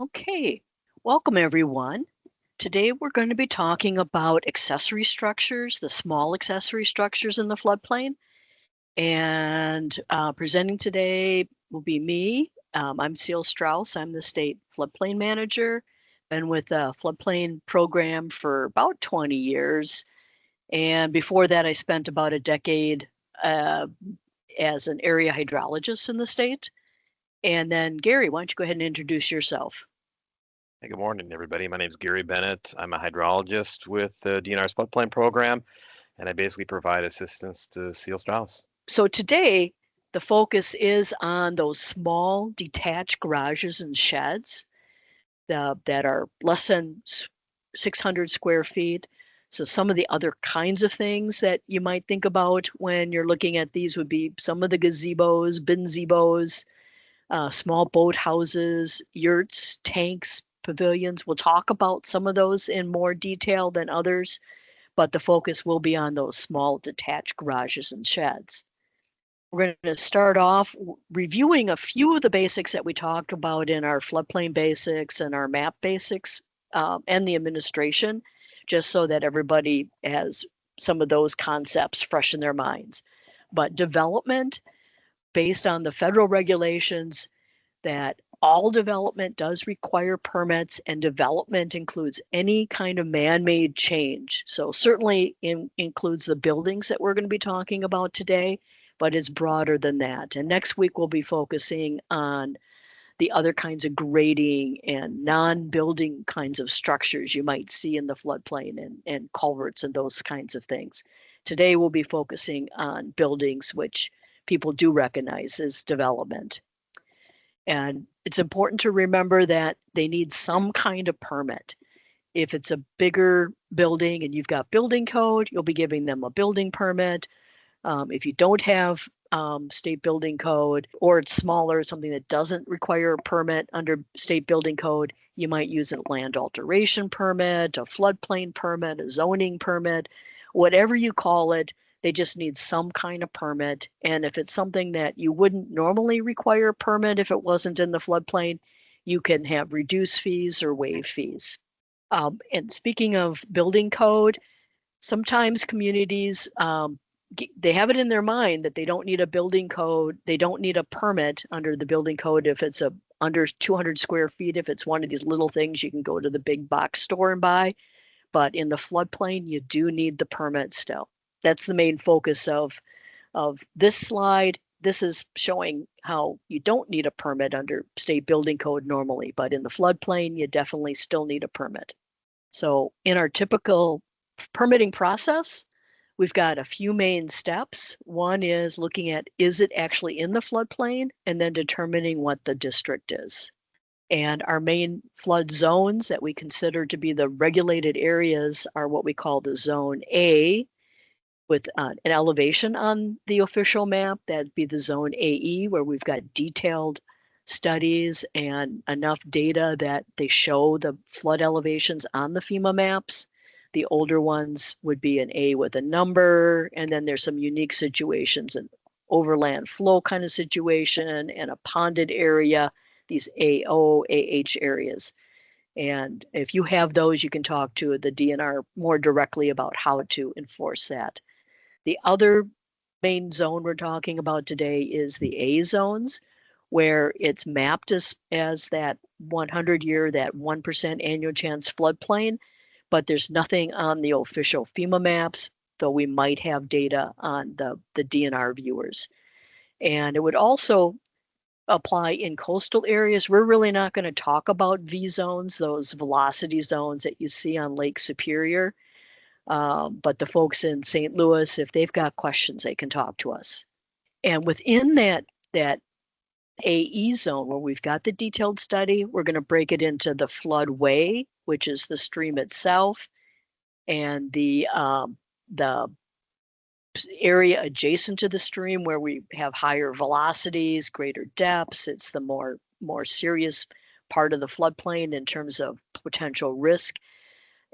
Okay, welcome everyone. Today we're going to be talking about accessory structures, the small accessory structures in the floodplain. And presenting today will be me. I'm Ceil Strauss. I'm the state floodplain manager. Been with the floodplain program for about 20 years. And before that, I spent about a decade uh, as an area hydrologist in the state. And then Garry, why don't you go ahead and introduce yourself? Hey, good morning, everybody. My name is Garry Bennett. I'm a hydrologist with the DNR's Floodplain program, and I basically provide assistance to Ceil Strauss. So today, the focus is on those small detached garages and sheds that are less than 600 square feet. So some of the other kinds of things that you might think about when you're looking at these would be some of the gazebos, binzebos, small boat houses, yurts, tanks, pavilions. We'll talk about some of those in more detail than others, but the focus will be on those small detached garages and sheds. We're going to start off reviewing a few of the basics that we talked about in our floodplain basics and our map basics and the administration, just so that everybody has some of those concepts fresh in their minds. But development, based on the federal regulations, that all development does require permits, and development includes any kind of man-made change. So certainly includes the buildings that we're going to be talking about today, but it's broader than that. And next week we'll be focusing on the other kinds of grading and non-building kinds of structures you might see in the floodplain and culverts and those kinds of things. Today we'll be focusing on buildings, which people do recognize as development. And it's important to remember that they need some kind of permit. If it's a bigger building and you've got building code, you'll be giving them a building permit. If you don't have state building code, or it's smaller, something that doesn't require a permit under state building code, you might use a land alteration permit, a floodplain permit, a zoning permit, whatever you call it. They just need some kind of permit. And if it's something that you wouldn't normally require a permit if it wasn't in the floodplain, you can have reduced fees or waive fees. And speaking of building code, sometimes communities, they have it in their mind that they don't need a building code. They don't need a permit under the building code if it's under 200 square feet. If it's one of these little things you can go to the big box store and buy. But in the floodplain, you do need the permit still. That's the main focus of this slide. This is showing how you don't need a permit under state building code normally, but in the floodplain, you definitely still need a permit. So in our typical permitting process, we've got a few main steps. One is looking at, is it actually in the floodplain? And then determining what the district is. And our main flood zones that we consider to be the regulated areas are what we call the Zone A, with an elevation on the official map. That'd be the Zone AE, where we've got detailed studies and enough data that they show the flood elevations on the FEMA maps. The older ones would be an A with a number, and then there's some unique situations, an overland flow kind of situation and a ponded area, these AO, AH areas. And if you have those, you can talk to the DNR more directly about how to enforce that. The other main zone we're talking about today is the A zones, where it's mapped as that 100-year, that 1% annual chance floodplain, but there's nothing on the official FEMA maps, though we might have data on the DNR viewers. And it would also apply in coastal areas. We're really not going to talk about V zones, those velocity zones that you see on Lake Superior. But the folks in St. Louis, if they've got questions, they can talk to us. And within that AE zone, where we've got the detailed study, we're going to break it into the floodway, which is the stream itself, and the area adjacent to the stream where we have higher velocities, greater depths. It's the more serious part of the floodplain in terms of potential risk.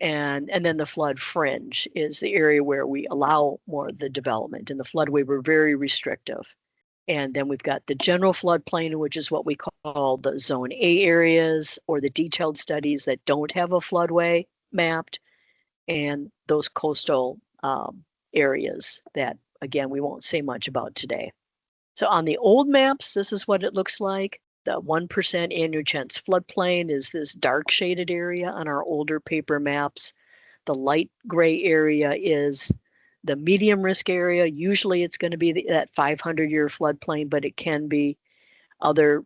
And then the flood fringe is the area where we allow more of the development. In the floodway, we're very restrictive. And then we've got the general floodplain, which is what we call the Zone A areas, or the detailed studies that don't have a floodway mapped, and those coastal areas that, again, we won't say much about today. So on the old maps, this is what it looks like. The 1% annual chance floodplain is this dark shaded area on our older paper maps. The light gray area is the medium risk area. Usually it's going to be that 500-year floodplain, but it can be other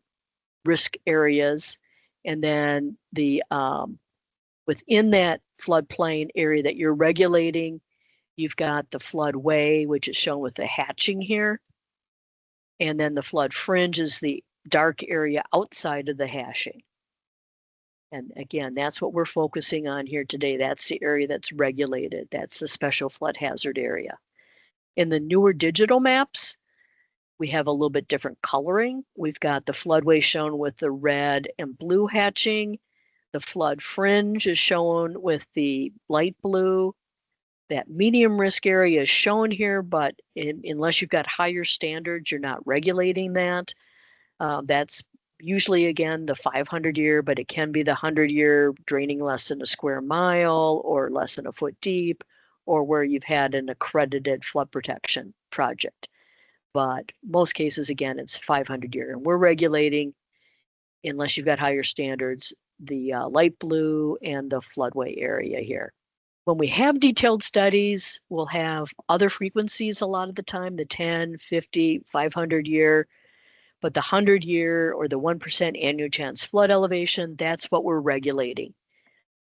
risk areas. And then the within that floodplain area that you're regulating, you've got the floodway, which is shown with the hatching here. And then the flood fringe is the dark area outside of the hashing. And again, that's what we're focusing on here today. That's the area that's regulated. That's the special flood hazard area. In the newer digital maps, we have a little bit different coloring. We've got the floodway shown with the red and blue hatching. The flood fringe is shown with the light blue. That medium risk area is shown here, but unless you've got higher standards, you're not regulating that. That's usually, again, the 500-year, but it can be the 100-year draining less than a square mile or less than a foot deep, or where you've had an accredited flood protection project. But most cases, again, it's 500-year. And we're regulating, unless you've got higher standards, the light blue and the floodway area here. When we have detailed studies, we'll have other frequencies a lot of the time, the 10, 50, 500-year, but the 100-year or the 1% annual chance flood elevation, that's what we're regulating.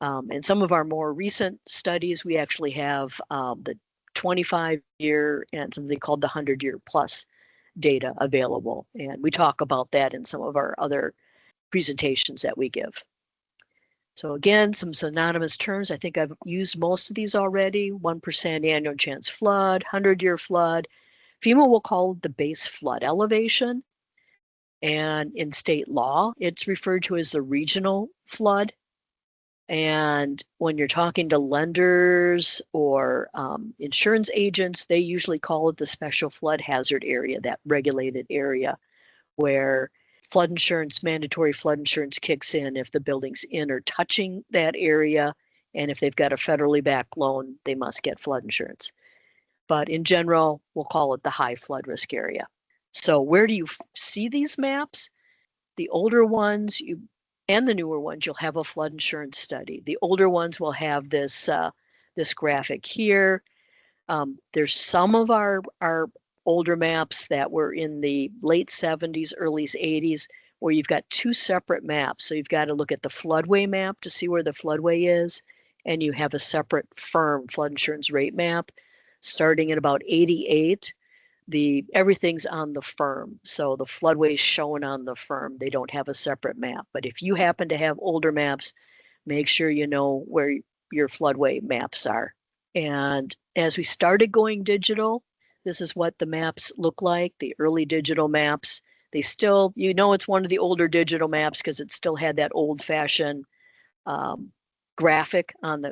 In some of our more recent studies, we actually have the 25-year and something called the 100-year plus data available. And we talk about that in some of our other presentations that we give. So again, some synonymous terms. I think I've used most of these already. 1% annual chance flood, 100-year flood. FEMA will call it the base flood elevation. And in state law, it's referred to as the regional flood. And when you're talking to lenders or insurance agents, they usually call it the special flood hazard area, that regulated area where flood insurance, mandatory flood insurance kicks in if the building's in or touching that area. And if they've got a federally backed loan, they must get flood insurance. But in general, we'll call it the high flood risk area. So where do you see these maps? The older ones and the newer ones, you'll have a flood insurance study. The older ones will have this, this graphic here. There's some of our older maps that were in the late 70s, early 80s, where you've got two separate maps. So you've got to look at the floodway map to see where the floodway is, and you have a separate firm flood insurance rate map. Starting at about 88, everything's on the firm. So the floodway is shown on the firm. They don't have a separate map. But if you happen to have older maps, make sure you know where your floodway maps are. And as we started going digital, this is what the maps look like, the early digital maps. They still, it's one of the older digital maps because it still had that old-fashioned graphic on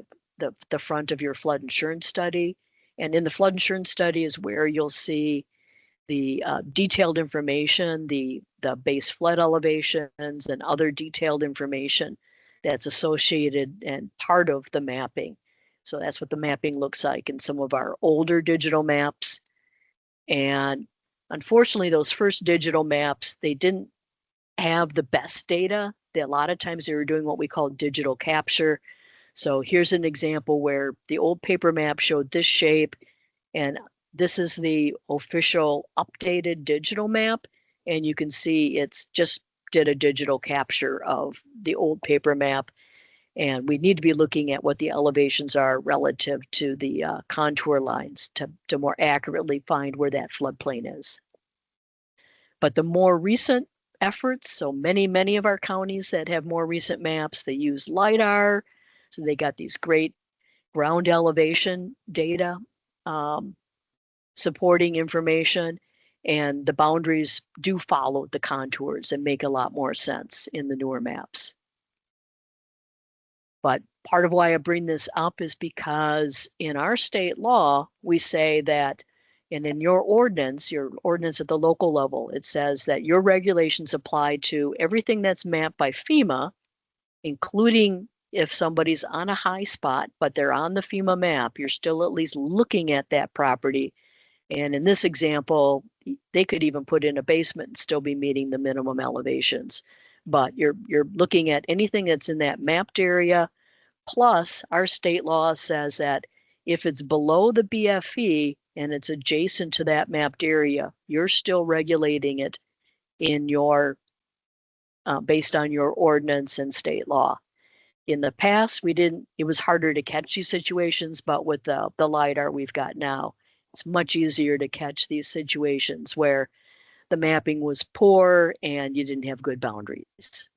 the front of your flood insurance study. And in the flood insurance study is where you'll see the detailed information, the base flood elevations, and other detailed information that's associated and part of the mapping. So that's what the mapping looks like in some of our older digital maps. And unfortunately, those first digital maps, they didn't have the best data. A lot of times they were doing what we call digital capture. So here's an example where the old paper map showed this shape, and this is the official updated digital map. And you can see it's just did a digital capture of the old paper map. And we need to be looking at what the elevations are relative to the contour lines to more accurately find where that floodplain is. But the more recent efforts, so many of our counties that have more recent maps, they use LIDAR. So they got these great ground elevation data supporting information, and the boundaries do follow the contours and make a lot more sense in the newer maps. But part of why I bring this up is because in our state law, we say that And in your ordinance at the local level, it says that your regulations apply to everything that's mapped by FEMA, including if somebody's on a high spot, but they're on the FEMA map, you're still at least looking at that property. And in this example, they could even put in a basement and still be meeting the minimum elevations. But you're looking at anything that's in that mapped area. Plus, our state law says that if it's below the BFE and it's adjacent to that mapped area, you're still regulating it in your based on your ordinance and state law. In the past, it was harder to catch these situations, but with the LiDAR we've got now, it's much easier to catch these situations where the mapping was poor and you didn't have good boundaries.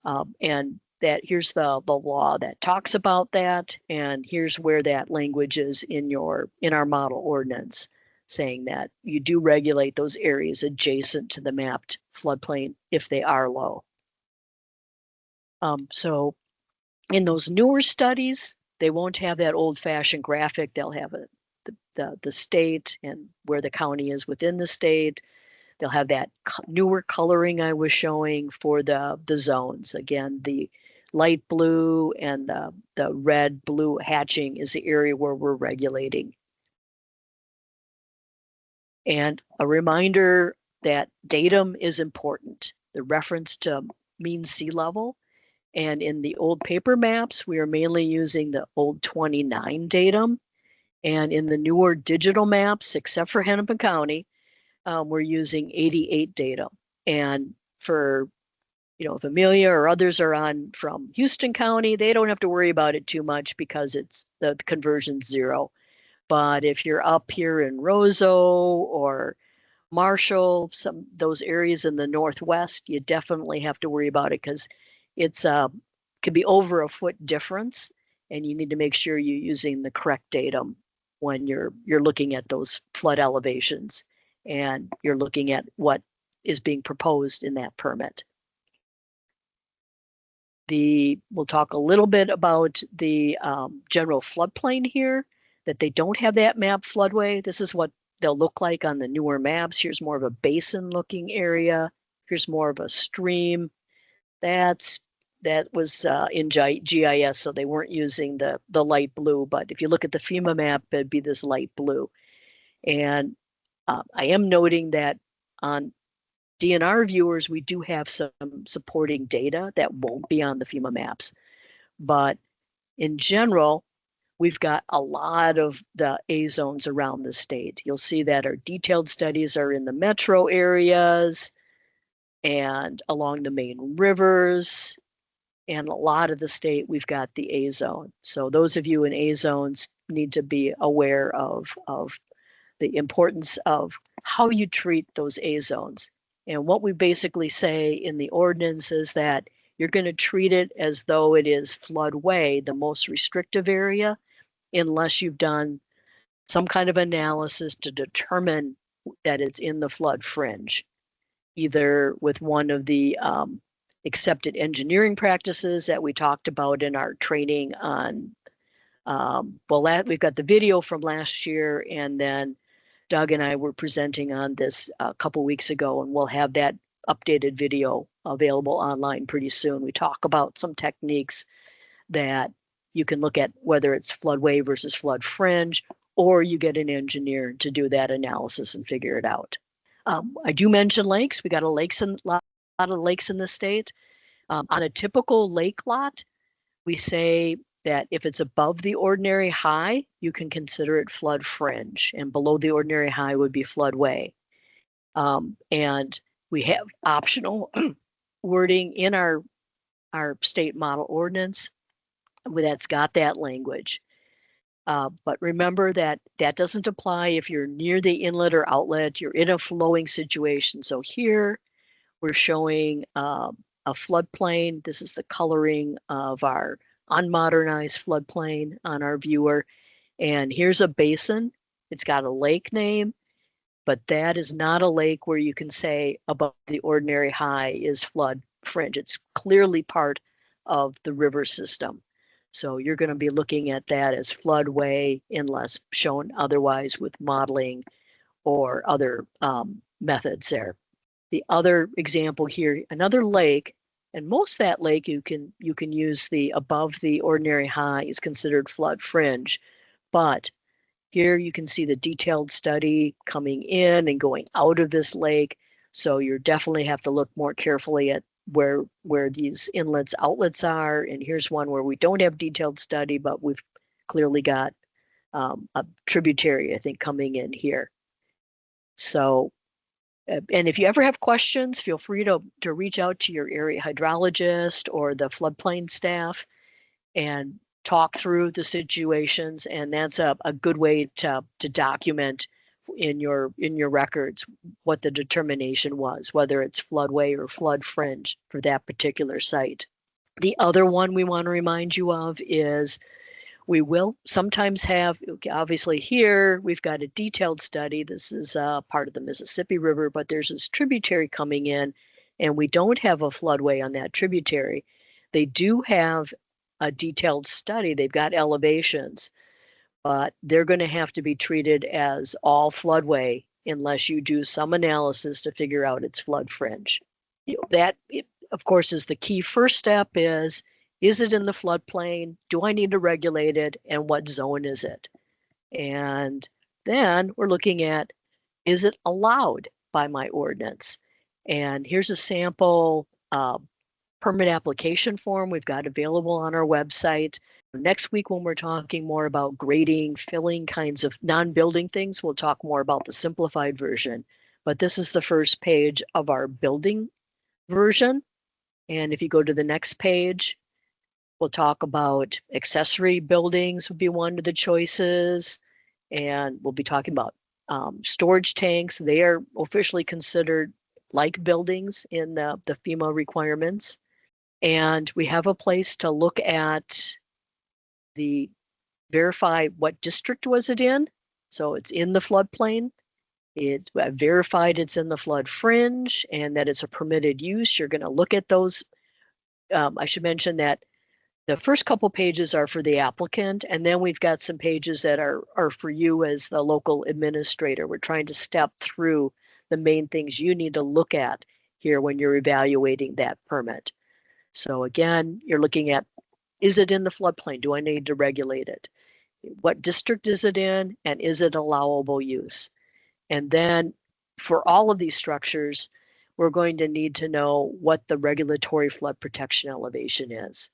And here's the law that talks about that, and here's where that language is in our model ordinance, saying that you do regulate those areas adjacent to the mapped floodplain if they are low. So in those newer studies, they won't have that old-fashioned graphic. They'll have the state and where the county is within the state. They'll have that newer coloring I was showing for the zones. Again, the light blue and the red blue hatching is the area where we're regulating. And a reminder that datum is important. The reference to mean sea level. And in the old paper maps, we are mainly using the old 29 datum. And in the newer digital maps, except for Hennepin County, we're using 88 datum. And for, if Amelia or others are on from Houston County, they don't have to worry about it too much because it's the conversion's 0. But if you're up here in Roseau or Marshall, those areas in the Northwest, you definitely have to worry about it because it's could be over a foot difference, and you need to make sure you're using the correct datum when you're looking at those flood elevations and you're looking at what is being proposed in that permit. We'll talk a little bit about the general floodplain here, that they don't have that map floodway. This is what they'll look like on the newer maps. Here's more of a basin looking area. Here's more of a stream. That was in GIS, so they weren't using the light blue, but if you look at the FEMA map, it'd be this light blue. And I am noting that on DNR viewers, we do have some supporting data that won't be on the FEMA maps. But in general, we've got a lot of the A zones around the state. You'll see that our detailed studies are in the metro areas and along the main rivers. And a lot of the state, we've got the A zone. So those of you in A zones need to be aware of the importance of how you treat those A zones. And what we basically say in the ordinance is that you're going to treat it as though it is floodway, the most restrictive area, unless you've done some kind of analysis to determine that it's in the flood fringe, either with one of the accepted engineering practices that we talked about in our training on, we've got the video from last year, and then Doug and I were presenting on this a couple weeks ago, and we'll have that updated video available online pretty soon. We talk about some techniques that you can look at, whether it's floodway versus flood fringe, or you get an engineer to do that analysis and figure it out. I do mention lakes. We got a lot of lakes in the state. On a typical lake lot, we say that if it's above the ordinary high, you can consider it flood fringe, and below the ordinary high would be floodway. And we have optional wording in our state model ordinance that's got that language. But remember that doesn't apply if you're near the inlet or outlet, you're in a flowing situation. So here we're showing a floodplain. This is the coloring of our unmodernized floodplain on our viewer. And here's a basin. It's got a lake name, but that is not a lake where you can say above the ordinary high is flood fringe. It's clearly part of the river system. So you're going to be looking at that as floodway unless shown otherwise with modeling or other methods there. The other example here, another lake, and most of that lake you can use the above the ordinary high is considered flood fringe, but here you can see the detailed study coming in and going out of this lake. So you definitely have to look more carefully at where these inlets, outlets are. And here's one where we don't have detailed study, but we've clearly got a tributary, I think, coming in here. So, and if you ever have questions, feel free to reach out to your area hydrologist or the floodplain staff and talk through the situations. And that's a good way to document in your records what the determination was, whether it's floodway or flood fringe for that particular site. The other one we want to remind you of is we will sometimes have, obviously here, we've got a detailed study. This is part of the Mississippi River, but there's this tributary coming in and we don't have a floodway on that tributary. They do have a detailed study. They've got elevations, but they're going to have to be treated as all floodway unless you do some analysis to figure out its flood fringe. That, of course, is the key. First step is it in the floodplain? Do I need to regulate it? And what zone is it? And then we're looking at, is it allowed by my ordinance? And here's a sample permit application form we've got available on our website. Next week, when we're talking more about grading, filling kinds of non-building things, we'll talk more about the simplified version. But this is the first page of our building version. And if you go to the next page, we'll talk about accessory buildings would be one of the choices. And we'll be talking about storage tanks. They are officially considered like buildings in the FEMA requirements. And we have a place to look at verify what district was it in. So it's in the floodplain. It's verified it's in the flood fringe and that it's a permitted use. You're going to look at those. I should mention that the first couple pages are for the applicant, and then we've got some pages that are for you as the local administrator. We're trying to step through the main things you need to look at here when you're evaluating that permit. So again, you're looking at, is it in the floodplain? Do I need to regulate it? What district is it in? And is it allowable use? And then for all of these structures, we're going to need to know what the regulatory flood protection elevation is.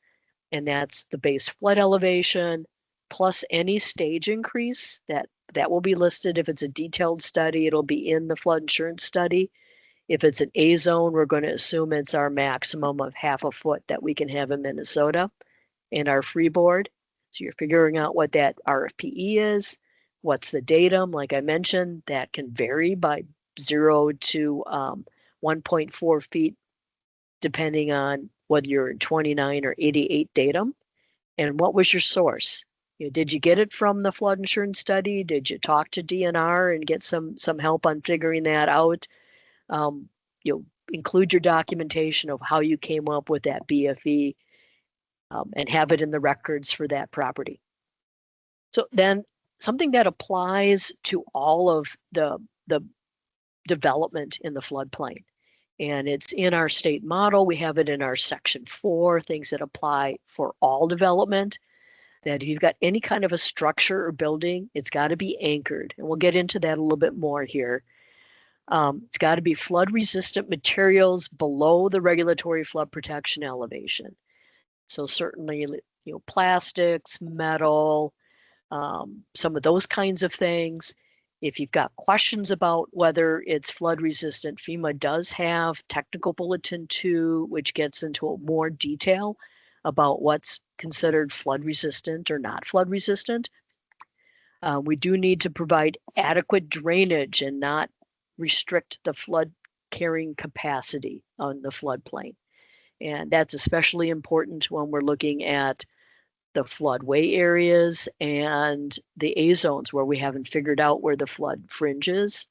And that's the base flood elevation plus any stage increase that will be listed. If it's a detailed study, it'll be in the flood insurance study. If it's an A zone, we're going to assume it's our maximum of 1/2 foot that we can have in Minnesota in our freeboard. So you're figuring out what that RFPE is, what's the datum. Like I mentioned, that can vary by 0 to 1.4 feet, depending on whether you're in 29 or 88 datum. And what was your source? Did you get it from the flood insurance study? Did you talk to DNR and get some help on figuring that out? Include your documentation of how you came up with that BFE and have it in the records for that property. So then something that applies to all of the development in the floodplain. And it's in our state model. We have it in our section 4, things that apply for all development, that if you've got any kind of a structure or building, it's got to be anchored. And we'll get into that a little bit more here. It's got to be flood resistant materials below the regulatory flood protection elevation. So certainly, plastics, metal, some of those kinds of things. If you've got questions about whether it's flood resistant, FEMA does have Technical Bulletin 2, which gets into more detail about what's considered flood resistant or not flood resistant. We do need to provide adequate drainage and not restrict the flood carrying capacity on the floodplain. And that's especially important when we're looking at the floodway areas and the A zones where we haven't figured out where the flood fringe is.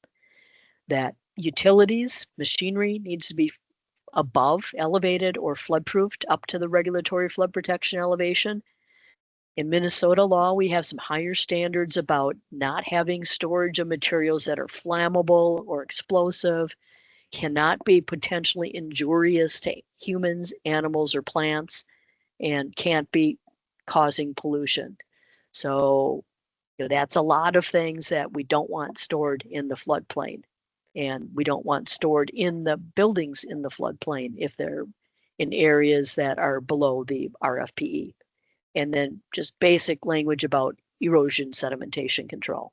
That utilities, machinery needs to be above elevated or flood proofed up to the regulatory flood protection elevation. In Minnesota law, we have some higher standards about not having storage of materials that are flammable or explosive, cannot be potentially injurious to humans, animals, or plants, and can't be causing pollution. So that's a lot of things that we don't want stored in the floodplain. And we don't want stored in the buildings in the floodplain if they're in areas that are below the RFPE. And then just basic language about erosion sedimentation control.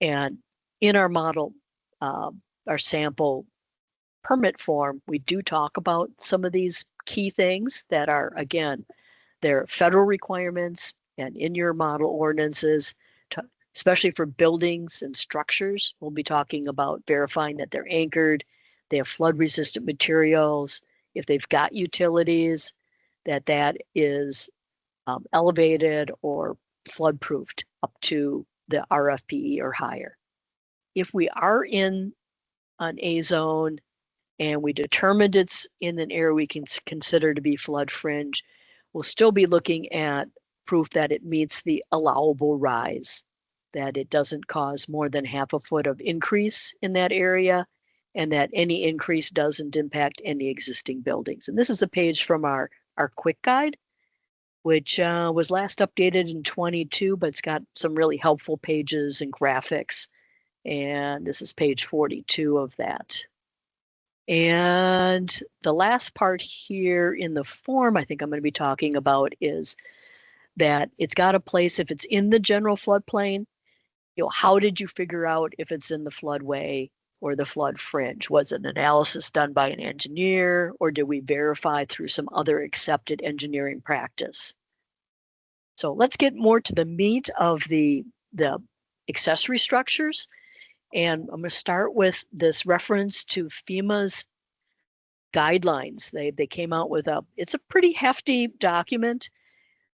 And in our model, our sample permit form, we do talk about some of these key things that are, again, they're federal requirements and in your model ordinances, especially for buildings and structures. We'll be talking about verifying that they're anchored, they have flood resistant materials, if they've got utilities, that is elevated or flood proofed up to the RFPE or higher. If we are in an A zone and we determined it's in an area we can consider to be flood fringe, we'll still be looking at proof that it meets the allowable rise, that it doesn't cause more than half a foot of increase in that area, and that any increase doesn't impact any existing buildings. And this is a page from our quick guide, which was last updated in 22, but it's got some really helpful pages and graphics. And this is page 42 of that. And the last part here in the form I think I'm going to be talking about is that it's got a place if it's in the general floodplain. How did you figure out if it's in the floodway or the flood fringe? Was an analysis done by an engineer, or did we verify through some other accepted engineering practice? So let's get more to the meat of the accessory structures. And I'm going to start with this reference to FEMA's guidelines. They came out with it's a pretty hefty document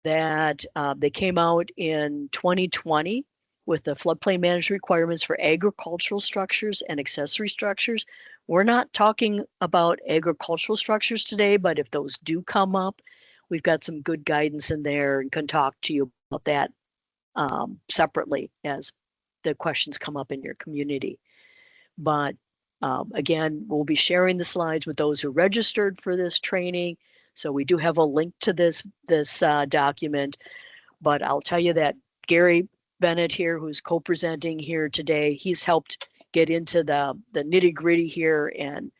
that they came out in 2020 with the floodplain management requirements for agricultural structures and accessory structures. We're not talking about agricultural structures today, but if those do come up, we've got some good guidance in there and can talk to you about that separately as the questions come up in your community. But again, we'll be sharing the slides with those who registered for this training. So we do have a link to this document, but I'll tell you that Garry Bennett here, who's co-presenting here today, he's helped get into the nitty gritty here. And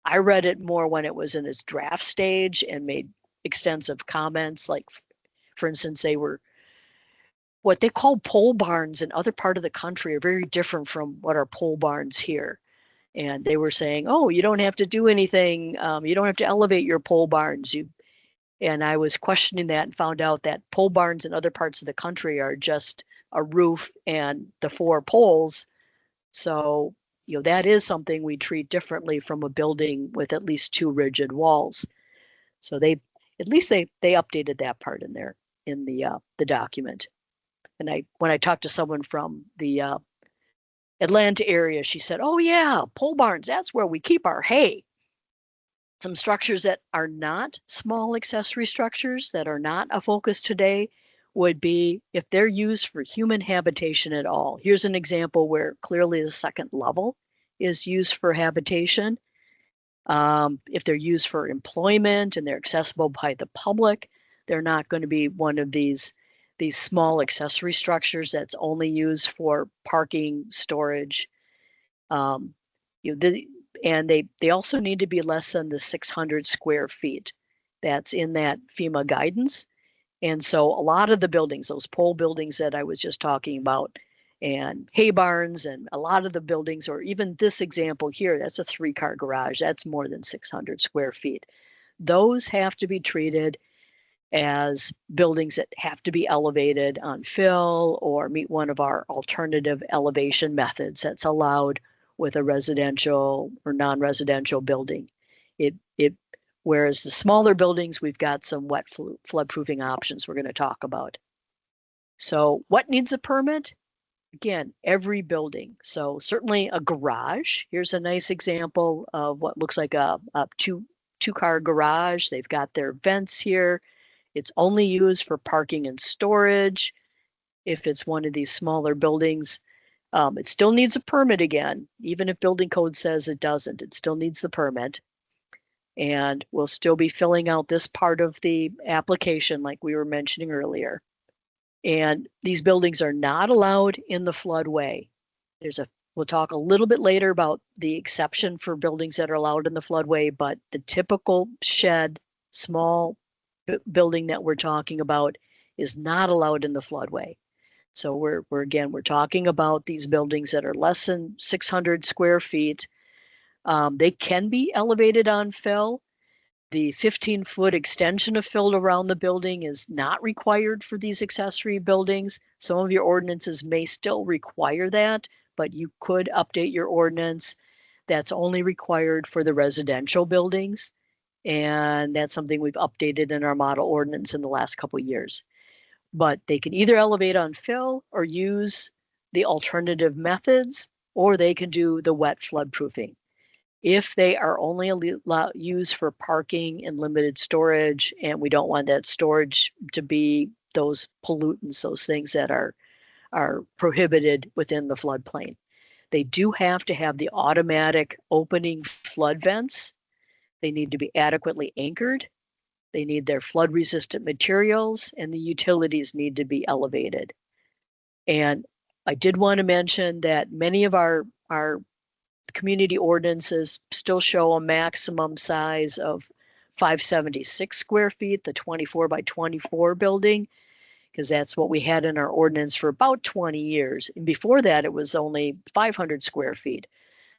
I read it more when it was in its draft stage and made extensive comments. Like, for instance, they were what they call pole barns in other part of the country are very different from what are pole barns here. And they were saying, oh, you don't have to do anything. You don't have to elevate your pole barns. And I was questioning that and found out that pole barns in other parts of the country are just a roof and the 4 poles. So, that is something we treat differently from a building with at least 2 rigid walls. So they updated that part in there in the document. And when I talked to someone from the Atlanta area, she said, oh yeah, pole barns, that's where we keep our hay. Some structures that are not small accessory structures that are not a focus today would be if they're used for human habitation at all. Here's an example where clearly the second level is used for habitation. If they're used for employment and they're accessible by the public, they're not going to be one of these small accessory structures that's only used for parking, storage. And they also need to be less than the 600 square feet that's in that FEMA guidance. And so a lot of the buildings, those pole buildings that I was just talking about, and hay barns, and a lot of the buildings, or even this example here, that's a 3-car garage, that's more than 600 square feet. Those have to be treated as buildings that have to be elevated on fill or meet one of our alternative elevation methods that's allowed with a residential or non-residential building. Whereas the smaller buildings, we've got some wet floodproofing options we're going to talk about. So what needs a permit? Again, every building. So certainly a garage. Here's a nice example of what looks like a two-car garage. They've got their vents here. It's only used for parking and storage. If it's one of these smaller buildings, it still needs a permit again, even if building code says it doesn't, it still needs the permit. And we'll still be filling out this part of the application like we were mentioning earlier. And these buildings are not allowed in the floodway. We'll talk a little bit later about the exception for buildings that are allowed in the floodway, but the typical shed, small building that we're talking about is not allowed in the floodway. So we're talking about these buildings that are less than 600 square feet. They can be elevated on fill. The 15-foot extension of fill around the building is not required for these accessory buildings. Some of your ordinances may still require that, but you could update your ordinance. That's only required for the residential buildings. And that's something we've updated in our model ordinance in the last couple of years. But they can either elevate on fill or use the alternative methods, or they can do the wet floodproofing. If they are only used for parking and limited storage, and we don't want that storage to be those pollutants, those things that are prohibited within the floodplain. They do have to have the automatic opening flood vents. They need to be adequately anchored. They need their flood resistant materials, and the utilities need to be elevated. And I did want to mention that many of our community ordinances still show a maximum size of 576 square feet, the 24 by 24 building, because that's what we had in our ordinance for about 20 years. And before that, it was only 500 square feet.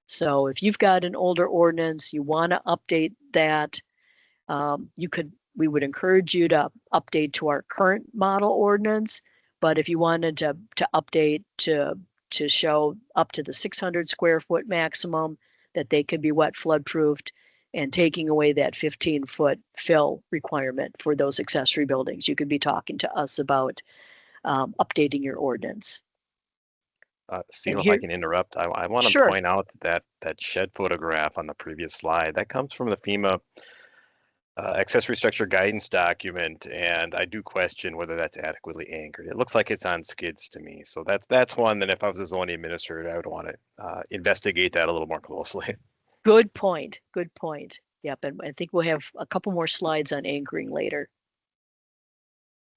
So if you've got an older ordinance, you want to update that, we would encourage you to update to our current model ordinance. But if you wanted to update to show up to the 600 square foot maximum, that they could be wet flood proofed, and taking away that 15-foot fill requirement for those accessory buildings, you could be talking to us about updating your ordinance. Ceil, if I can interrupt, I want to Sure. point out that shed photograph on the previous slide, that comes from the FEMA accessory structure guidance document, and I do question whether that's adequately anchored. It looks like it's on skids to me. So that's one that if I was a zoning administrator, I would want to investigate that a little more closely. Good point. Good point. Yep. And I think we'll have a couple more slides on anchoring later.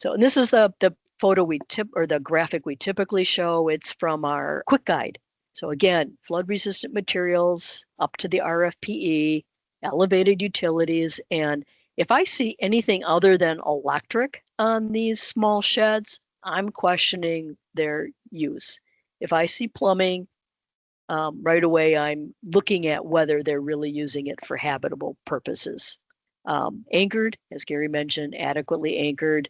So, and this is the photo the graphic we typically show. It's from our quick guide. So again, flood resistant materials up to the RFPE, elevated utilities. And if I see anything other than electric on these small sheds, I'm questioning their use. If I see plumbing, right away, I'm looking at whether they're really using it for habitable purposes. Anchored, as Garry mentioned, adequately anchored.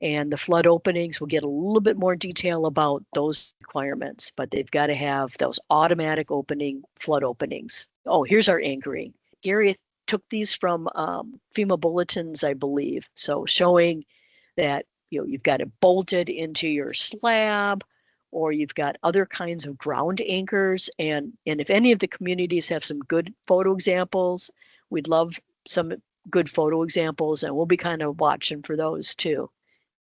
And the flood openings, we'll get a little bit more detail about those requirements, but they've got to have those automatic opening flood openings. Oh, here's our anchoring. Garry took these from FEMA bulletins, I believe. So showing that you've got it bolted into your slab, or you've got other kinds of ground anchors. And if any of the communities have some good photo examples, we'd love some good photo examples, and we'll be kind of watching for those too,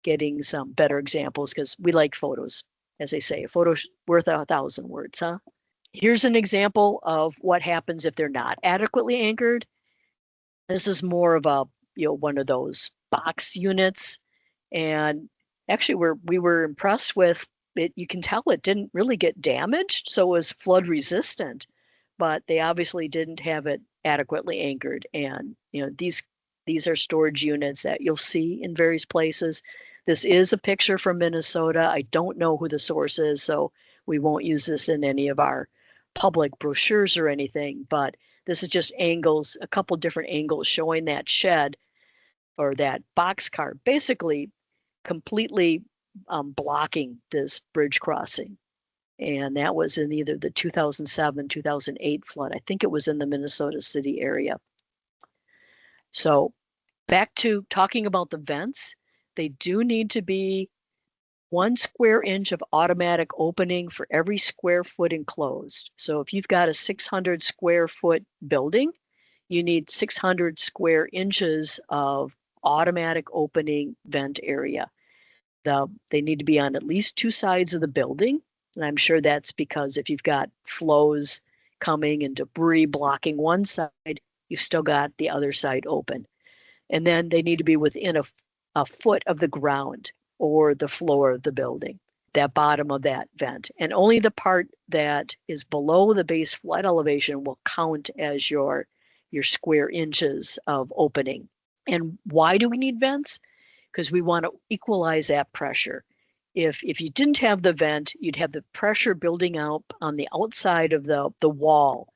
getting some better examples, because we like photos. As they say, a photo's worth 1,000 words, huh? Here's an example of what happens if they're not adequately anchored. This is more of a, one of those box units. And actually we were impressed with it. You can tell it didn't really get damaged, so it was flood resistant, but they obviously didn't have it adequately anchored. And these are storage units that you'll see in various places. This is a picture from Minnesota. I don't know who the source is, so we won't use this in any of our public brochures or anything, but this is just angles, a couple different angles showing that shed or that boxcar basically completely blocking this bridge crossing. And that was in either the 2007, 2008 flood. I think it was in the Minnesota City area. So back to talking about the vents, they do need to be 1 square inch of automatic opening for every square foot enclosed. So if you've got a 600 square foot building, you need 600 square inches of automatic opening vent area. They need to be on at least two sides of the building. And I'm sure that's because if you've got flows coming and debris blocking one side, you've still got the other side open. And then they need to be within a foot of the ground or the floor of the building, that bottom of that vent. And only the part that is below the base flood elevation will count as your square inches of opening. And why do we need vents? Because we want to equalize that pressure. If you didn't have the vent, you'd have the pressure building up on the outside of the wall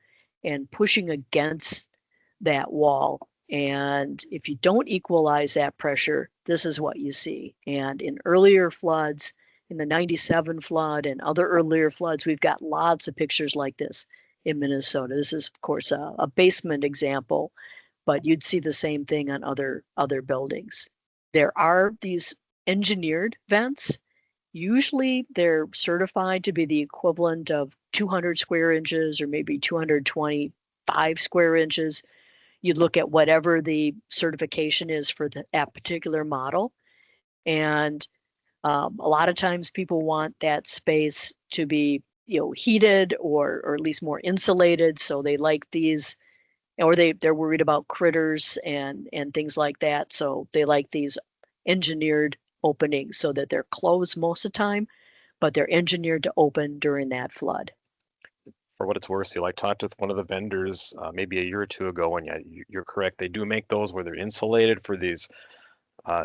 and pushing against that wall. And if you don't equalize that pressure, this is what you see. And in earlier floods, in the 97 flood and other earlier floods, we've got lots of pictures like this in Minnesota. This is, of course, a basement example, but you'd see the same thing on other buildings. There are these engineered vents. Usually they're certified to be the equivalent of 200 square inches or maybe 225 square inches. You look at whatever the certification is for that particular model. And a lot of times people want that space to be, heated or at least more insulated. So they like these, or they're worried about critters and things like that. So they like these engineered openings so that they're closed most of the time, but they're engineered to open during that flood. For what it's worth, I talked with one of the vendors maybe a year or two ago, and yeah, you're correct. They do make those where they're insulated for these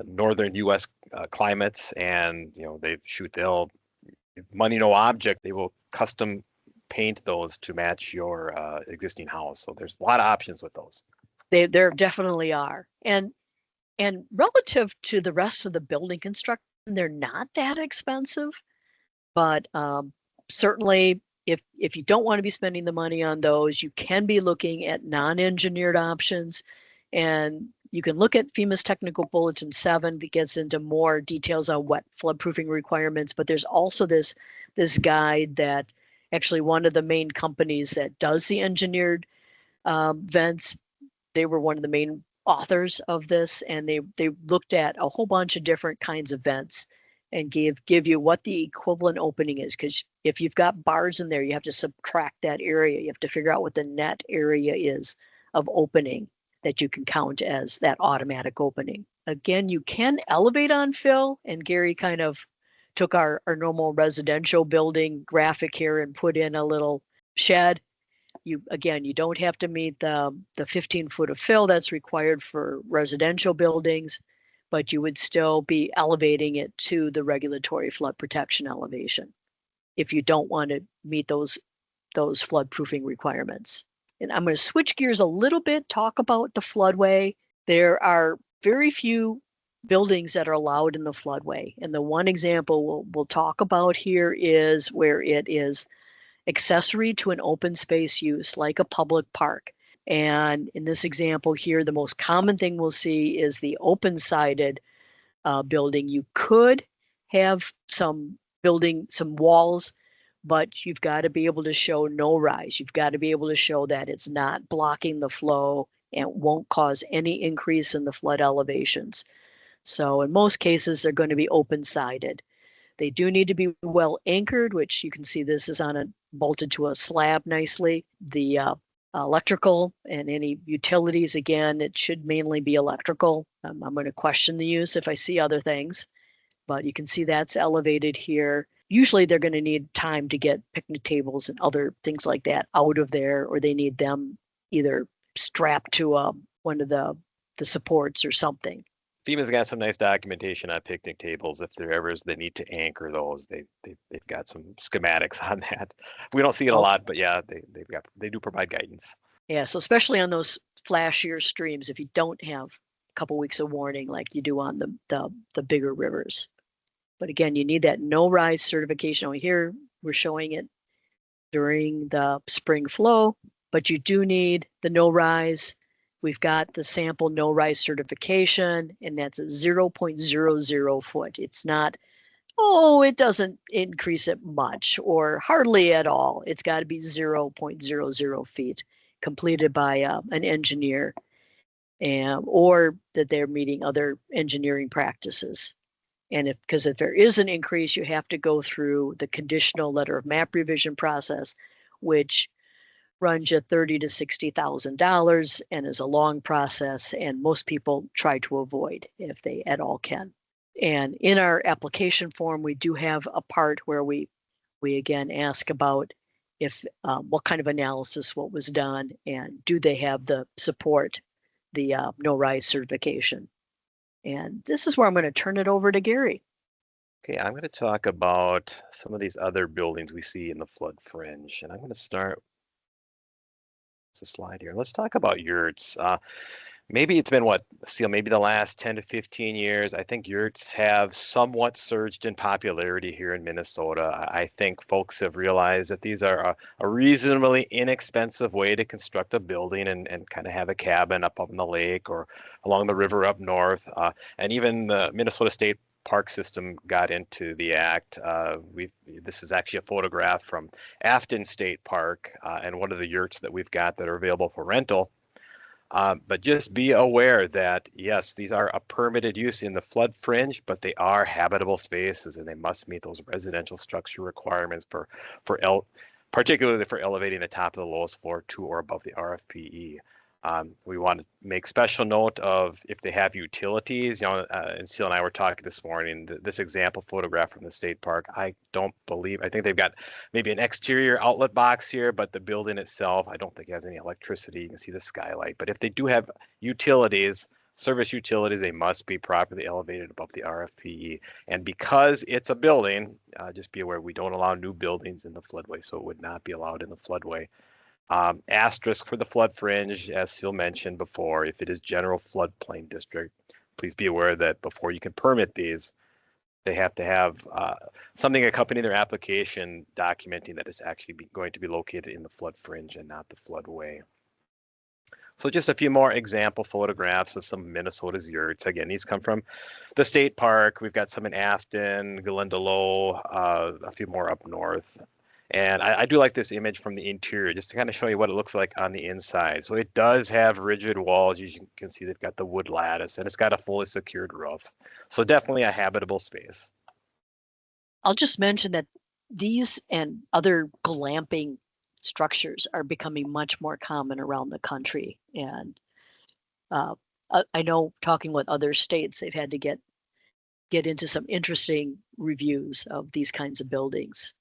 northern U.S. Climates, and they'll money no object. They will custom paint those to match your existing house. So there's a lot of options with those. There definitely are, and relative to the rest of the building construction, they're not that expensive, but certainly. If you don't want to be spending the money on those, you can be looking at non-engineered options. And you can look at FEMA's Technical Bulletin 7 that gets into more details on what floodproofing requirements. But there's also this guide that actually one of the main companies that does the engineered vents, they were one of the main authors of this. And they looked at a whole bunch of different kinds of vents and give you what the equivalent opening is. Because if you've got bars in there, you have to subtract that area. You have to figure out what the net area is of opening that you can count as that automatic opening. Again, you can elevate on fill, and Garry kind of took our normal residential building graphic here and put in a little shed. You don't have to meet the 15 foot of fill that's required for residential buildings, but you would still be elevating it to the regulatory flood protection elevation if you don't want to meet those floodproofing requirements. And I'm going to switch gears a little bit, talk about the floodway. There are very few buildings that are allowed in the floodway. And the one example we'll talk about here is where it is accessory to an open space use, like a public park. And in this example here, the most common thing we'll see is the open-sided building. You could have some walls, but you've got to be able to show no rise. You've got to be able to show that it's not blocking the flow and won't cause any increase in the flood elevations. So in most cases, they're going to be open-sided. They do need to be well anchored, which you can see this is bolted to a slab nicely. The electrical and any utilities, again, it should mainly be electrical. I'm going to question the use if I see other things, but you can see that's elevated here. Usually they're going to need time to get picnic tables and other things like that out of there, or they need them either strapped to one of the supports or something. FEMA's got some nice documentation on picnic tables. If there ever is the need to anchor those, they've got some schematics on that. We don't see it a lot, but yeah, they do provide guidance. Yeah, so especially on those flashier streams, if you don't have a couple weeks of warning like you do on the bigger rivers. But again, you need that no rise certification. Over here, we're showing it during the spring flow, but you do need the no rise. We've got the sample no rise certification, and that's a 0.00 foot. It's not, it doesn't increase it much or hardly at all. It's got to be 0.00 feet, completed by an engineer. or that they're meeting other engineering practices. And because if there is an increase, you have to go through the conditional letter of map revision process, which runs you $30,000 to $60,000 and is a long process, and most people try to avoid if they at all can. And in our application form, we do have a part where we again ask about if what kind of analysis what was done, and do they have the support, the no rise certification. And this is where I'm going to turn it over to Garry. Okay, I'm going to talk about some of these other buildings we see in the flood fringe, and I'm going to start. It's a slide here. Let's talk about yurts. Maybe it's been what, Ceil, maybe the last 10 to 15 years. I think yurts have somewhat surged in popularity here in Minnesota. I think folks have realized that these are a reasonably inexpensive way to construct a building and kind of have a cabin up on the lake or along the river up north. And even the Minnesota State Park System got into the act. This is actually a photograph from Afton State Park and one of the yurts that we've got that are available for rental. But just be aware that, yes, these are a permitted use in the flood fringe, but they are habitable spaces and they must meet those residential structure requirements particularly for elevating the top of the lowest floor to or above the RFPE. We want to make special note of if they have utilities, and Ceil and I were talking this morning, this example photograph from the state park, I think they've got maybe an exterior outlet box here, but the building itself, I don't think it has any electricity. You can see the skylight, but if they do have utilities, service utilities, they must be properly elevated above the RFPE. And because it's a building, just be aware, we don't allow new buildings in the floodway, so it would not be allowed in the floodway. Asterisk for the flood fringe, as Ceil mentioned before, if it is general floodplain district, please be aware that before you can permit these, they have to have something accompanying their application documenting that it's actually going to be located in the flood fringe and not the floodway. So just a few more example photographs of some of Minnesota's yurts. Again, these come from the state park. We've got some in Afton, Galindalo, a few more up north. And I do like this image from the interior, just to kind of show you what it looks like on the inside. So it does have rigid walls. You can see they've got the wood lattice, and it's got a fully secured roof. So definitely a habitable space. I'll just mention that these and other glamping structures are becoming much more common around the country. And I know, talking with other states, they've had to get into some interesting reviews of these kinds of buildings.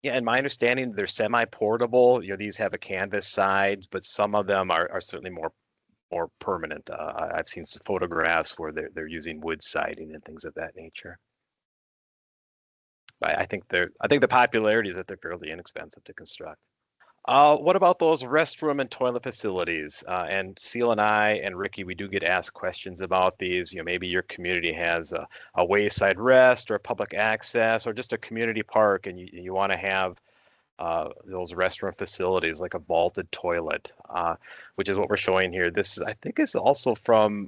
Yeah, and my understanding, they're semi-portable. These have a canvas side, but some of them are certainly more permanent. I've seen some photographs where they're using wood siding and things of that nature. But I think the popularity is that they're fairly inexpensive to construct. What about those restroom and toilet facilities? And Ceil and I and Ricky, we do get asked questions about these. Maybe your community has a wayside rest or public access or just a community park, and you want to have those restroom facilities like a vaulted toilet, which is what we're showing here. This is, I think, is also from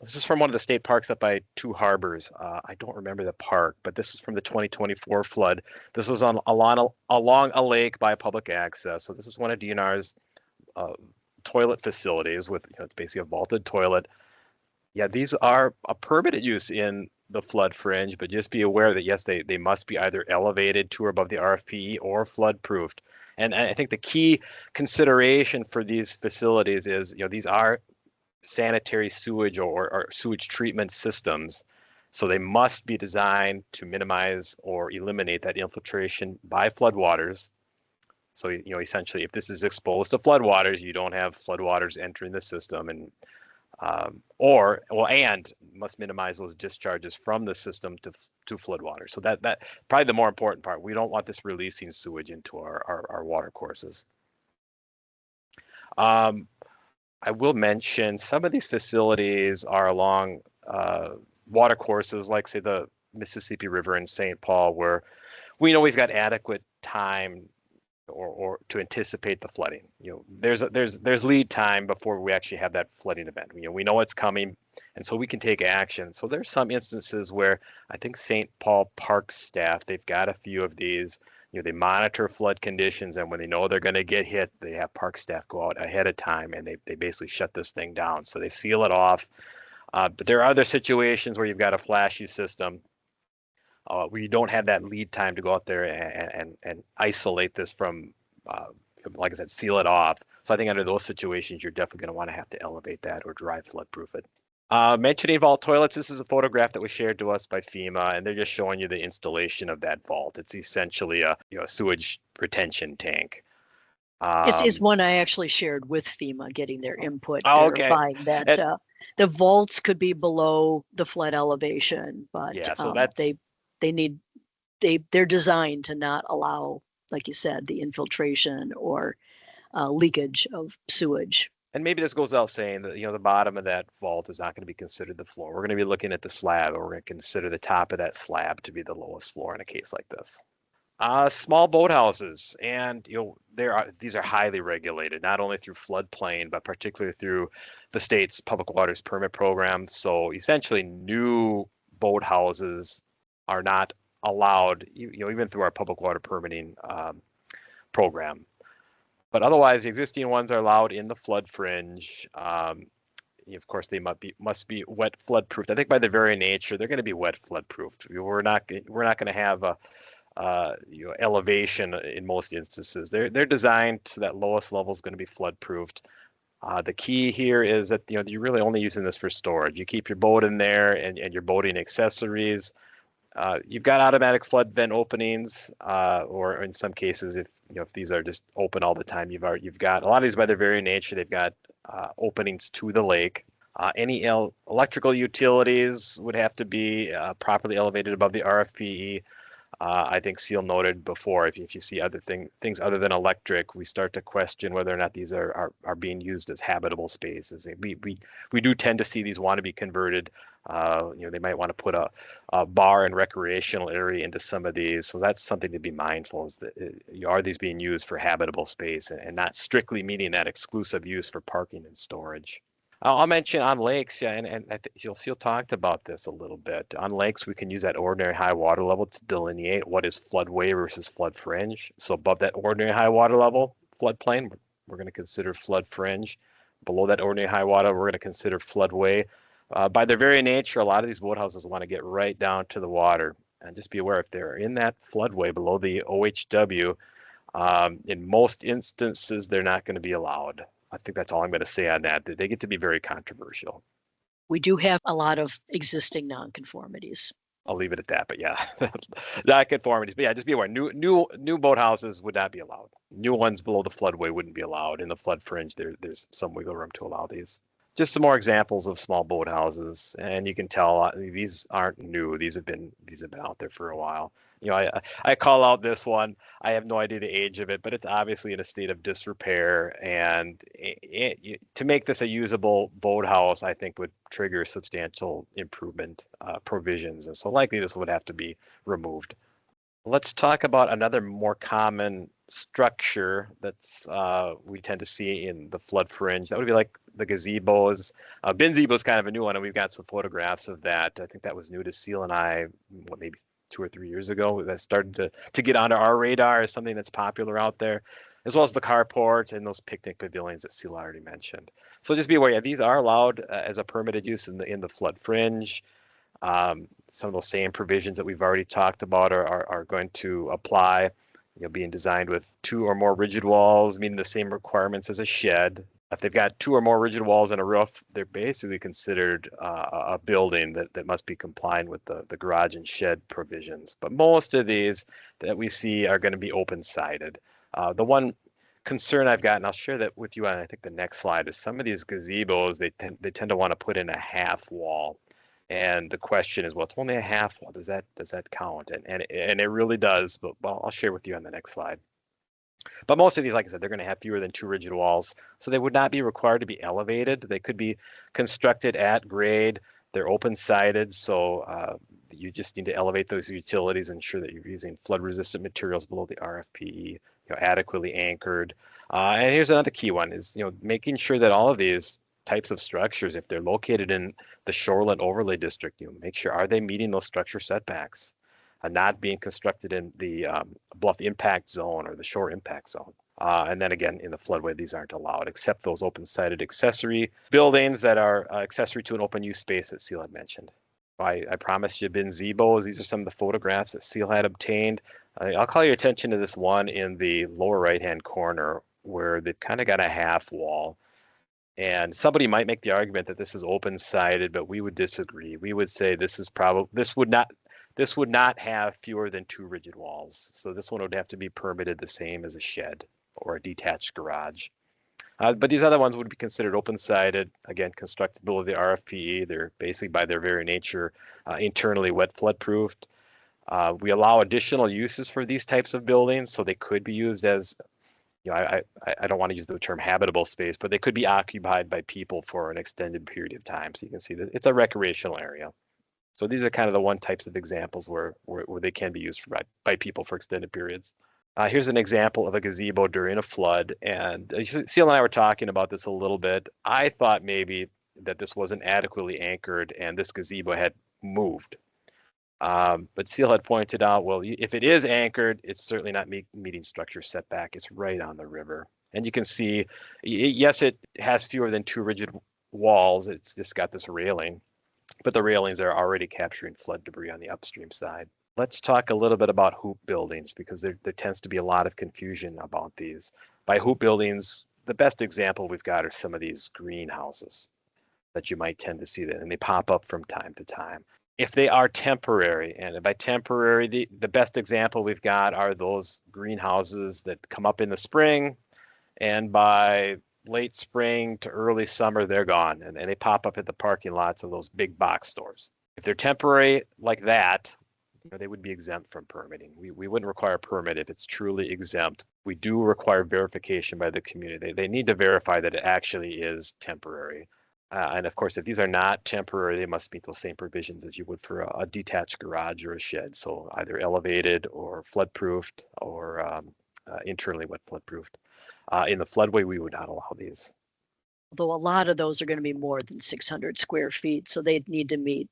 this is from one of the state parks up by Two Harbors. I don't remember the park, but this is from the 2024 flood. This was along a lake by public access. So this is one of DNR's toilet facilities with, it's basically a vaulted toilet. Yeah, these are a permitted use in the flood fringe, but just be aware that, yes, they must be either elevated to or above the RFPE or flood proofed. And I think the key consideration for these facilities is, these are sanitary sewage or sewage treatment systems. So they must be designed to minimize or eliminate that infiltration by floodwaters. So, essentially, if this is exposed to floodwaters, you don't have floodwaters entering the system, and and must minimize those discharges from the system to floodwater. So that probably the more important part. We don't want this releasing sewage into our water courses. I will mention some of these facilities are along water courses, like say the Mississippi River in St. Paul, where we know we've got adequate time or to anticipate the flooding. There's lead time before we actually have that flooding event. We know it's coming, and so we can take action. So there's some instances where I think St. Paul Park staff, they've got a few of these. They monitor flood conditions, and when they know they're going to get hit, they have park staff go out ahead of time and they basically shut this thing down. So they seal it off. But there are other situations where you've got a flashy system where you don't have that lead time to go out there and isolate this from, like I said, seal it off. So I think under those situations, you're definitely going to want to have to elevate that or dry flood proof it. Mentioning vault toilets, this is a photograph that was shared to us by FEMA, and they're just showing you the installation of that vault. It's essentially a sewage retention tank. It's one I actually shared with FEMA, getting their input, okay. verifying that the vaults could be below the flood elevation, but Yeah, so they're designed to not allow, like you said, the infiltration or leakage of sewage. And maybe this goes out saying that the bottom of that vault is not going to be considered the floor. We're going to be looking at the slab, or we're going to consider the top of that slab to be the lowest floor in a case like this. Small boathouses, and these are highly regulated, not only through floodplain, but particularly through the state's public waters permit program. So essentially, new boathouses are not allowed, even through our public water permitting program. But otherwise, the existing ones are allowed in the flood fringe. Of course, they must be wet flood proofed. I think by their very nature, they're going to be wet flood proofed. We're not going to have a elevation in most instances. They're designed so that lowest level is going to be flood proofed. The key here is that you're really only using this for storage. You keep your boat in there and your boating accessories. You've got automatic flood vent openings, or in some cases, if these are just open all the time, you've got a lot of these by their very nature. They've got openings to the lake. Any electrical utilities would have to be properly elevated above the RFPE. I think Ceil noted before, if you see other things other than electric, we start to question whether or not these are being used as habitable spaces. We do tend to see these want to be converted. They might want to put a bar and recreational area into some of these. So that's something to be mindful, is that are these being used for habitable space and not strictly meeting that exclusive use for parking and storage. I'll mention on lakes, yeah, and I think Ceil talked about this a little bit. On lakes, we can use that ordinary high water level to delineate what is floodway versus flood fringe. So above that ordinary high water level, floodplain, we're going to consider flood fringe. Below that ordinary high water, we're going to consider floodway. By their very nature, a lot of these boathouses want to get right down to the water. And just be aware, if they're in that floodway below the OHW, in most instances, they're not going to be allowed. I think that's all I'm going to say on that. They get to be very controversial. We do have a lot of existing nonconformities. I'll leave it at that, but yeah, nonconformities. But yeah, just be aware, new boathouses would not be allowed. New ones below the floodway wouldn't be allowed. In the flood fringe, there's some wiggle room to allow these. Just some more examples of small boathouses, and you can tell these aren't new. These have been out there for a while. I call out this one. I have no idea the age of it, but it's obviously in a state of disrepair. And to make this a usable boathouse, I think would trigger substantial improvement provisions, and so likely this would have to be removed. Let's talk about another more common structure that's we tend to see in the flood fringe. That would be like the gazebos. Bin gazebo is kind of a new one, and we've got some photographs of that. I think that was new to Ceil and I, maybe 2 or 3 years ago. That started to get onto our radar as something that's popular out there, as well as the carports and those picnic pavilions that Ceil already mentioned. So just be aware, yeah, these are allowed as a permitted use in the flood fringe. Some of those same provisions that we've already talked about are going to apply. Being designed with 2 or more rigid walls, meeting the same requirements as a shed. If they've got 2 or more rigid walls and a roof, they're basically considered a building that must be complying with the garage and shed provisions. But most of these that we see are going to be open-sided. The one concern I've got, and I'll share that with you on, I think, the next slide, is some of these gazebos, they tend to want to put in a half wall. And the question is, well, it's only a half wall. Does that count? And it really does, but I'll share with you on the next slide. But most of these, like I said, they're going to have fewer than 2 rigid walls, so they would not be required to be elevated. They could be constructed at grade. They're open-sided, so you just need to elevate those utilities, ensure that you're using flood-resistant materials below the RFPE, adequately anchored. And here's another key one: is making sure that all of these types of structures, if they're located in the shoreline overlay district, make sure, are they meeting those structure setbacks? not being constructed in the bluff impact zone or the shore impact zone. And then again, in the floodway, these aren't allowed, except those open-sided accessory buildings that are accessory to an open use space that Ceil had mentioned. I promised you gazebos. These are some of the photographs that Ceil had obtained. I'll call your attention to this one in the lower right-hand corner where they've kind of got a half wall. And somebody might make the argument that this is open-sided, but we would disagree. We would say this would not have fewer than 2 rigid walls. So this one would have to be permitted the same as a shed or a detached garage. But these other ones would be considered open-sided, again, constructed below the RFPE. They're basically by their very nature internally wet flood-proofed. We allow additional uses for these types of buildings, so they could be used as, I don't want to use the term habitable space, but they could be occupied by people for an extended period of time. So you can see that it's a recreational area. So these are kind of the one types of examples where they can be used by people for extended periods. Here's an example of a gazebo during a flood, and Ceil and I were talking about this a little bit. I thought maybe that this wasn't adequately anchored and this gazebo had moved. But Ceil had pointed out, well, if it is anchored, it's certainly not meeting structure setback. It's right on the river. And you can see, yes, it has fewer than 2 rigid walls. It's just got this railing, but the railings are already capturing flood debris on the upstream side. Let's talk a little bit about hoop buildings, because there tends to be a lot of confusion about these. By hoop buildings, the best example we've got are some of these greenhouses that you might tend to see that, and they pop up from time to time. If they are temporary, and by temporary, the best example we've got are those greenhouses that come up in the spring, and by late spring to early summer, they're gone, and they pop up at the parking lots of those big box stores. If they're temporary like that, they would be exempt from permitting. We wouldn't require a permit if it's truly exempt. We do require verification by the community. They need to verify that it actually is temporary. And of course, if these are not temporary, they must meet those same provisions as you would for a detached garage or a shed. So either elevated or flood-proofed or internally wet flood-proofed. In the floodway, we would not allow these. Although a lot of those are going to be more than 600 square feet, so they'd need to meet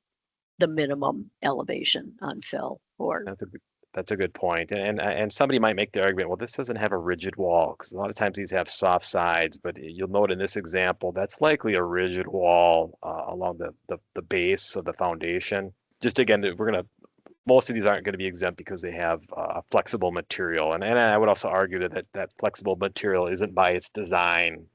the minimum elevation on fill. That's a good point. And somebody might make the argument, well, this doesn't have a rigid wall, because a lot of times these have soft sides, but you'll note in this example, that's likely a rigid wall along the base of the foundation. Just again, most of these aren't going to be exempt because they have a flexible material. And I would also argue that flexible material isn't by its designed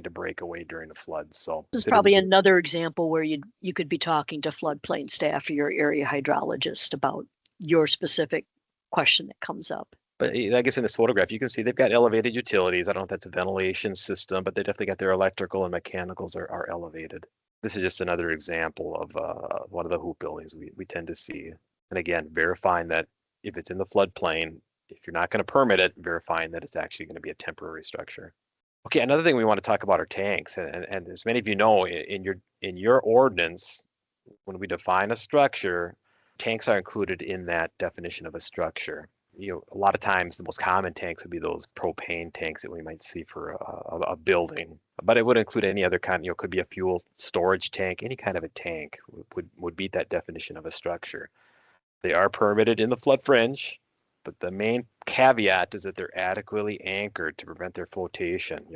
to break away during a flood. So this is probably another example where you could be talking to floodplain staff or your area hydrologist about your specific question that comes up. But I guess in this photograph, you can see they've got elevated utilities. I don't know if that's a ventilation system, but they definitely got their electrical and mechanicals are elevated. This is just another example of one of the hoop buildings we tend to see. And again, verifying that if it's in the floodplain, if you're not going to permit it, verifying that it's actually going to be a temporary structure. Okay, another thing we want to talk about are tanks. And as many of you know, in your ordinance, when we define a structure, tanks are included in that definition of a structure. A lot of times the most common tanks would be those propane tanks that we might see for a building, but it would include any other kind. Could be a fuel storage tank. Any kind of a tank would meet that definition of a structure. They are permitted in the flood fringe, but the main caveat is that they're adequately anchored to prevent their flotation.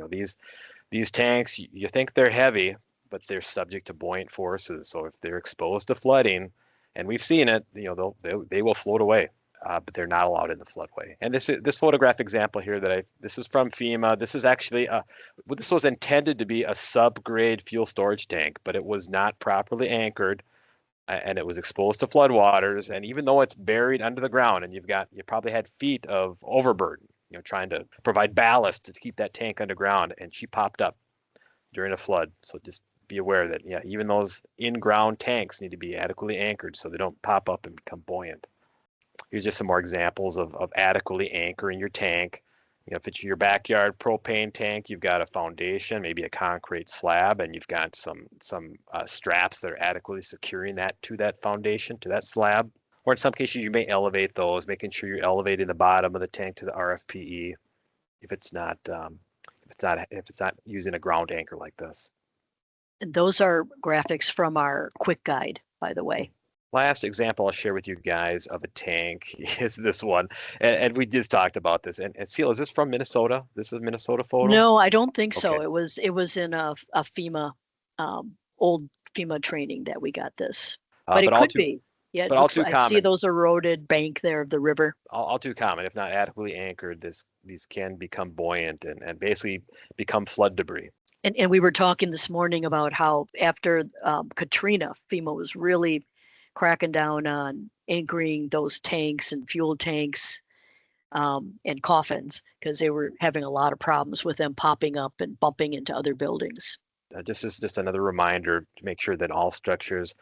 These tanks, you think they're heavy, but they're subject to buoyant forces. So if they're exposed to flooding, and we've seen it, they will float away, but they're not allowed in the floodway. And this photograph example here this is from FEMA. This is actually this was intended to be a subgrade fuel storage tank, but it was not properly anchored, and it was exposed to floodwaters. And even though it's buried under the ground, and you probably had feet of overburden, trying to provide ballast to keep that tank underground, and she popped up during a flood. So just be aware that, even those in-ground tanks need to be adequately anchored so they don't pop up and become buoyant. Here's just some more examples of adequately anchoring your tank. If it's your backyard propane tank, you've got a foundation, maybe a concrete slab, and you've got some straps that are adequately securing that to that foundation, to that slab. Or in some cases, you may elevate those, making sure you're elevating the bottom of the tank to the RFPE if it's not using a ground anchor like this. And those are graphics from our quick guide, by the way. Last example I'll share with you guys of a tank is this one. And we just talked about this. And Ceil, is this from Minnesota? This is a Minnesota photo? No, I don't think Okay. so. It was in a FEMA old FEMA training that we got this, but But it could be. Yeah, it all looks too like I see common. those eroded bank there of the river. All too common. If not adequately anchored, these can become buoyant and basically become flood debris. And we were talking this morning about how after Katrina, FEMA was really cracking down on anchoring those tanks and fuel tanks and coffins because they were having a lot of problems with them popping up and bumping into other buildings. Just another reminder to make sure that all structures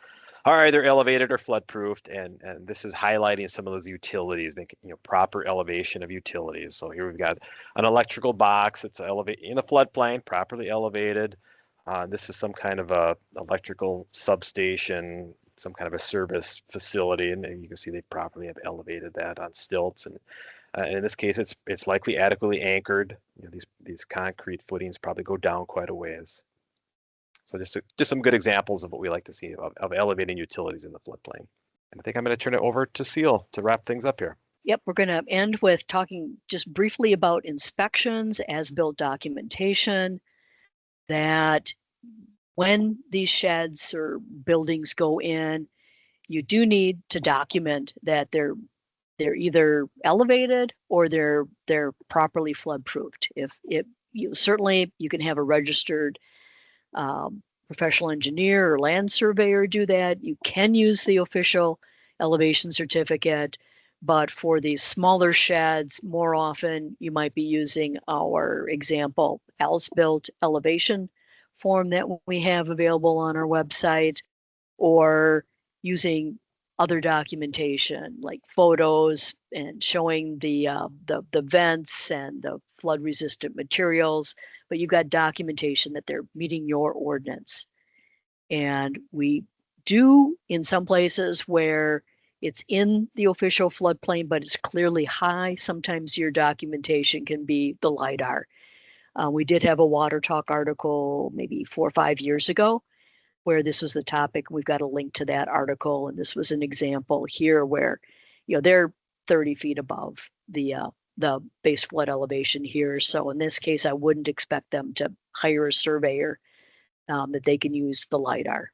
are either elevated or flood proofed, and this is highlighting some of those utilities, making proper elevation of utilities. So here we've got an electrical box that's elevated in a floodplain, properly elevated. This is some kind of a electrical substation, some kind of a service facility, and you can see they properly have elevated that on stilts. And in this case, it's likely adequately anchored. These concrete footings probably go down quite a ways. So just some good examples of what we like to see of elevating utilities in the floodplain. And I think I'm going to turn it over to Ceil to wrap things up here. Yep, we're going to end with talking just briefly about inspections, as-built documentation, that when these sheds or buildings go in, you do need to document that they're either elevated or they're properly flood proofed. If certainly you can have a registered professional engineer or land surveyor do that. You can use the official elevation certificate, but for these smaller sheds, more often you might be using our example as-built elevation form that we have available on our website, or using other documentation like photos and showing the vents and the flood resistant materials, but you've got documentation that they're meeting your ordinance. And we do in some places where it's in the official floodplain, but it's clearly high. Sometimes your documentation can be the LIDAR. We did have a Water Talk article maybe 4 or 5 years ago where this was the topic. We've got a link to that article, and this was an example here where, they're 30 feet above the base flood elevation here. So in this case, I wouldn't expect them to hire a surveyor that they can use the LIDAR.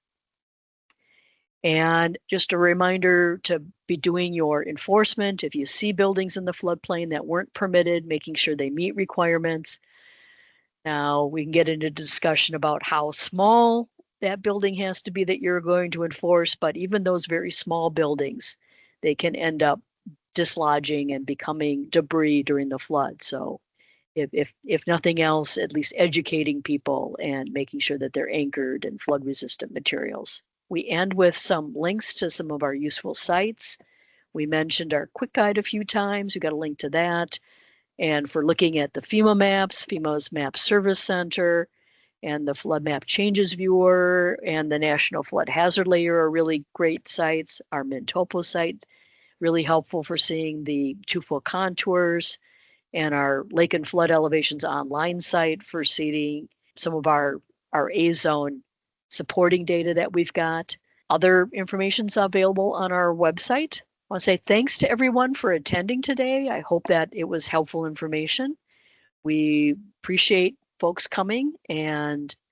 And just a reminder to be doing your enforcement. If you see buildings in the floodplain that weren't permitted, making sure they meet requirements. Now we can get into discussion about how small that building has to be that you're going to enforce, but even those very small buildings, they can end up dislodging and becoming debris during the flood. So if nothing else, at least educating people and making sure that they're anchored in flood resistant materials. We end with some links to some of our useful sites. We mentioned our quick guide a few times. We got a link to that. And for looking at the FEMA maps, FEMA's Map Service Center, and the Flood Map Changes Viewer, and the National Flood Hazard Layer are really great sites. Our Mintopo site, really helpful for seeing the 2-foot contours, and our Lake and Flood Elevations online site for seeing some of our A-zone supporting data that we've got. Other information's available on our website. I want to say thanks to everyone for attending today. I hope that it was helpful information. We appreciate folks coming, and